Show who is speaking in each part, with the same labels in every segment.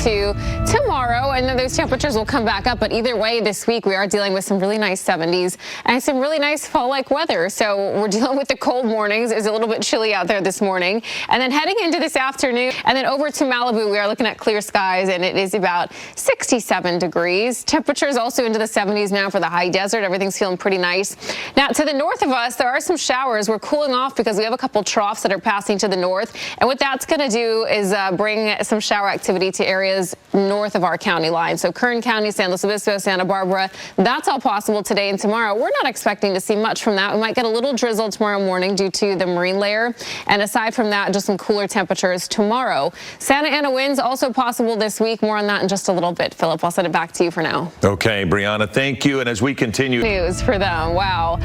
Speaker 1: into tomorrow, and then those temperatures will come back up. But either way, this week we are dealing with some really nice 70s and some really nice fall-like weather. So we're dealing with the cold mornings. It's a little bit chilly out there this morning. And then heading into this afternoon, and then over to Malibu, we are looking at clear skies, and it is about 67 degrees. Temperatures also into the 70s now for the high desert. Everything's feeling pretty nice. Now, to the north of us, there are some showers. We're cooling off because we have a couple troughs that are passing to the north. And what that's going to do is bring some shower activity to areas north of our county line. So Kern County, San Luis Obispo, Santa Barbara, that's all possible today and tomorrow. We're not expecting to see much from that. We might get a little drizzle tomorrow morning due to the marine layer. And aside from that, just some cooler temperatures tomorrow. Santa Ana winds also possible this week. More on that in just a little bit. Philip, I'll send it back to you for now.
Speaker 2: Okay, Brianna, thank you. And as we continue.
Speaker 1: News for them. Wow.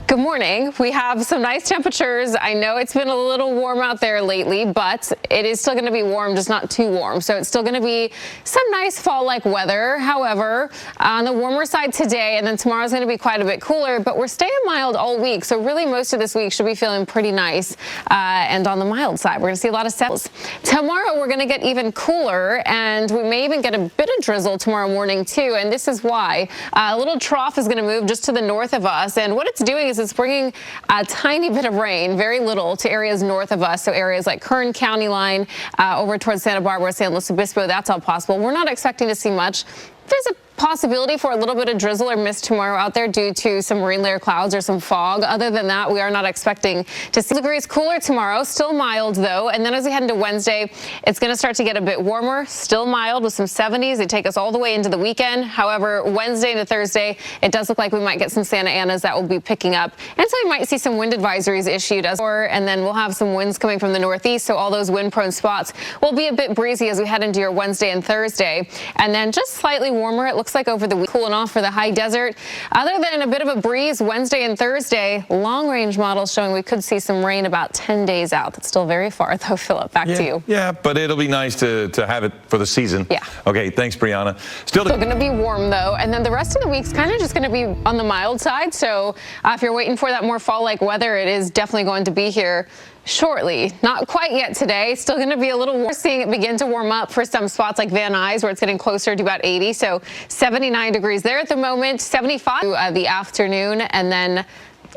Speaker 1: Good morning. We have some nice temperatures. I know it's been a little warm out there lately, but it is still going to be warm, just not too warm. So it's still going to be some nice fall-like weather. However, on the warmer side today, and then tomorrow's going to be quite a bit cooler, but we're staying mild all week. So really most of this week should be feeling pretty nice. And on the mild side, we're going to see a lot of settles. Tomorrow, we're going to get even cooler, and we may even get a bit of drizzle tomorrow morning too. And this is why. A little trough is going to move just to the north of us. And what it's doing is it's bringing a tiny bit of rain, very little, to areas north of us. So areas like Kern County line, over towards Santa Barbara, San Luis Obispo, that's all possible. We're not expecting to see much. There's a possibility for a little bit of drizzle or mist tomorrow out there due to some marine layer clouds or some fog. Other than that, we are not expecting to see degrees cooler tomorrow. Still mild, though. And then as we head into Wednesday, it's going to start to get a bit warmer. Still mild with some 70s. They take us all the way into the weekend. However, Wednesday into Thursday, it does look like we might get some Santa Anas that will be picking up. And so we might see some wind advisories issued and then we'll have some winds coming from the northeast. So all those wind-prone spots will be a bit breezy as we head into your Wednesday and Thursday. And then just slightly warmer, it looks like over the week, cooling off for the high desert. Other than a bit of a breeze Wednesday and Thursday, long-range models showing we could see some rain about 10 days out. That's still very far, though, Philip. Back to you.
Speaker 2: Yeah, but it'll be nice to have it for the season. Yeah. Okay, thanks, Brianna. Still
Speaker 1: going to be warm, though, and then the rest of the week's kind of just going to be on the mild side. So if you're waiting for that more fall-like weather, it is definitely going to be here shortly. Not quite yet today. Still going to be a little warm. Seeing it begin to warm up for some spots like Van Nuys where it's getting closer to about 80. So 79 degrees there at the moment, 75 the afternoon, and then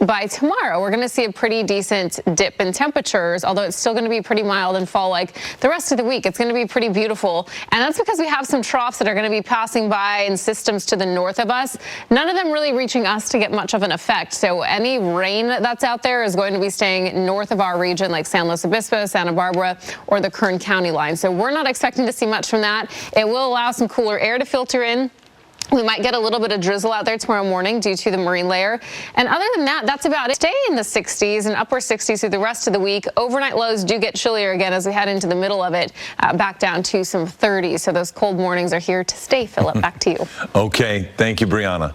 Speaker 1: by tomorrow, we're going to see a pretty decent dip in temperatures, although it's still going to be pretty mild and fall-like. The rest of the week, it's going to be pretty beautiful. And that's because we have some troughs that are going to be passing by and systems to the north of us. None of them really reaching us to get much of an effect. So any rain that's out there is going to be staying north of our region, like San Luis Obispo, Santa Barbara, or the Kern County line. So we're not expecting to see much from that. It will allow some cooler air to filter in. We might get a little bit of drizzle out there tomorrow morning due to the marine layer. And other than that, that's about it. Stay in the 60s and upper 60s through the rest of the week. Overnight lows do get chillier again as we head into the middle of it, back down to some 30s. So those cold mornings are here to stay. Philip, back to you.
Speaker 2: Okay. Thank you, Brianna.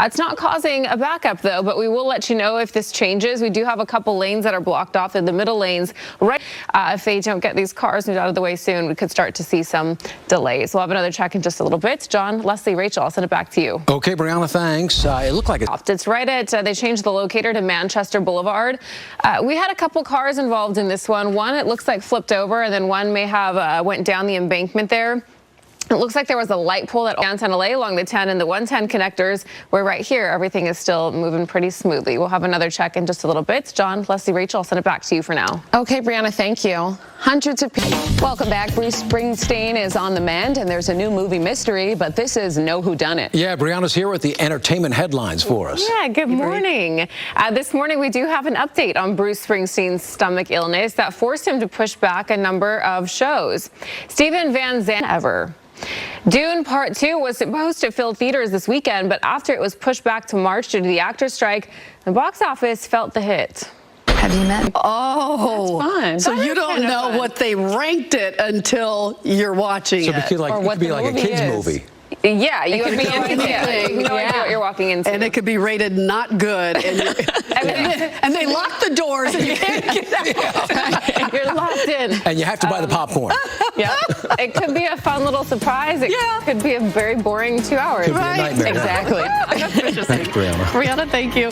Speaker 1: It's not causing a backup, though, but we will let you know if this changes. We do have a couple lanes that are blocked off in the middle lanes. Right. If they don't get these cars moved out of the way soon, we could start to see some delays. We'll have another check in just a little bit. John, Leslie, Rachel, I'll send it back to you.
Speaker 3: Okay, Brianna, thanks. It looked like
Speaker 1: it's right at, they changed the locator to Manchester Boulevard. We had a couple cars involved in this one. One, it looks like flipped over, and then one may have went down the embankment there. It looks like there was a light pole at downtown LA along the 10 and the 110 connectors, where right here, everything is still moving pretty smoothly. We'll have another check in just a little bit. John, Leslie, Rachel, I'll send it back to you for now. Okay, Brianna, thank you. Hundreds of people.
Speaker 4: Welcome back. Bruce Springsteen is on the mend, and there's a new movie mystery, but this is No Whodunit.
Speaker 3: Yeah, Brianna's here with the entertainment headlines for us.
Speaker 1: Yeah, good morning. This morning, we do have an update on Bruce Springsteen's stomach illness that forced him to push back a number of shows. Stephen Van Zandt Dune Part 2 was supposed to fill theaters this weekend, but after it was pushed back to March due to the actors' strike, the box office felt the hit.
Speaker 5: Have you met?
Speaker 4: Oh,
Speaker 1: that's fun.
Speaker 4: So you don't know
Speaker 1: fun.
Speaker 4: what they ranked it until you're watching
Speaker 3: so
Speaker 4: it.
Speaker 3: It could be like a kids movie.
Speaker 1: Yeah, you would be anything. No idea what you're walking into.
Speaker 5: And it could be rated not good. And they lock the doors and you can't get out.
Speaker 1: You're locked in.
Speaker 3: And you have to buy the popcorn.
Speaker 1: Yeah. It could be a fun little surprise. It could be a very boring 2 hours.
Speaker 3: Could be a nightmare.
Speaker 1: Exactly.
Speaker 3: Thanks, Brianna.
Speaker 5: Brianna, thank you.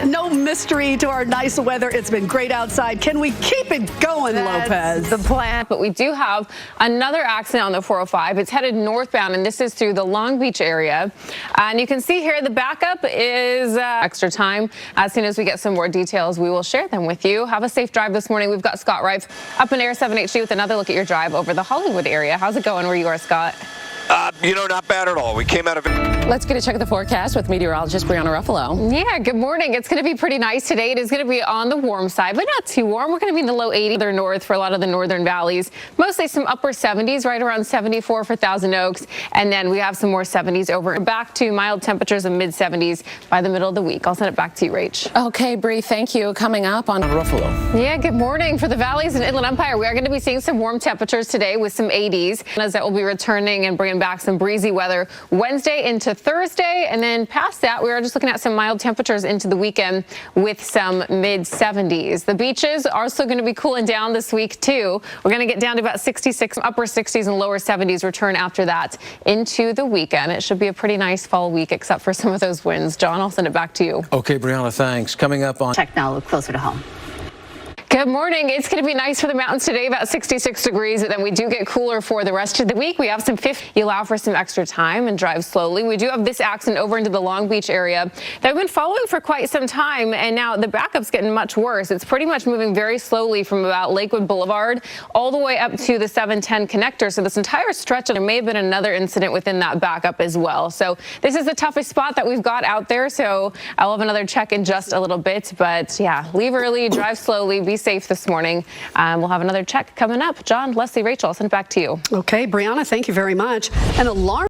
Speaker 5: No mystery to our nice weather. It's been great outside. Can we keep it going, Lopez?
Speaker 1: The plan. But we do have another accident on the 405. It's headed northbound, and this is through the Long Beach area. And you can see here the backup is extra time. As soon as we get some more details, we will share them with you. Have a safe drive this morning. We've got Scott Rife up in Air 7HD with another look at your drive over the Hollywood area. How's it going where you are, Scott?
Speaker 6: Not bad at all. We came out of it.
Speaker 4: Let's get a check of the forecast with meteorologist Brianna Ruffalo.
Speaker 1: Yeah, good morning. It's going to be pretty nice today. It is going to be on the warm side, but not too warm. We're going to be in the low 80s further north for a lot of the northern valleys. Mostly some upper 70s, right around 74 for Thousand Oaks. And then we have some more 70s over. Back to mild temperatures of mid 70s by the middle of the week. I'll send it back to you, Rach.
Speaker 4: Okay, Bree, thank you. Coming up on
Speaker 3: Ruffalo.
Speaker 1: Yeah, good morning. For the valleys and Inland Empire, we are going to be seeing some warm temperatures today with some 80s. As that will be returning and bringing back some breezy weather Wednesday into Thursday, and then past that we are just looking at some mild temperatures into the weekend with some mid 70s. The beaches are still going to be cooling down this week too. We're going to get down to about 66, upper 60s and lower 70s return after that into the weekend. It should be a pretty nice fall week except for some of those winds. John, I'll send it back to you.
Speaker 3: Okay, Brianna, thanks. Coming up on
Speaker 7: Check now, a little closer to home.
Speaker 1: Good morning. It's going to be nice for the mountains today, about 66 degrees, and then we do get cooler for the rest of the week. We have some 50. You allow for some extra time and drive slowly. We do have this accident over into the Long Beach area that we've been following for quite some time, and now the backup's getting much worse. It's pretty much moving very slowly from about Lakewood Boulevard all the way up to the 710 connector. So this entire stretch, and there may have been another incident within that backup as well. So this is the toughest spot that we've got out there. So I'll have another check in just a little bit, but yeah, leave early, drive slowly, be safe this morning. We'll have another check coming up. John, Leslie, Rachel, I'll send it back to you.
Speaker 5: Okay, Brianna, thank you very much. An alarm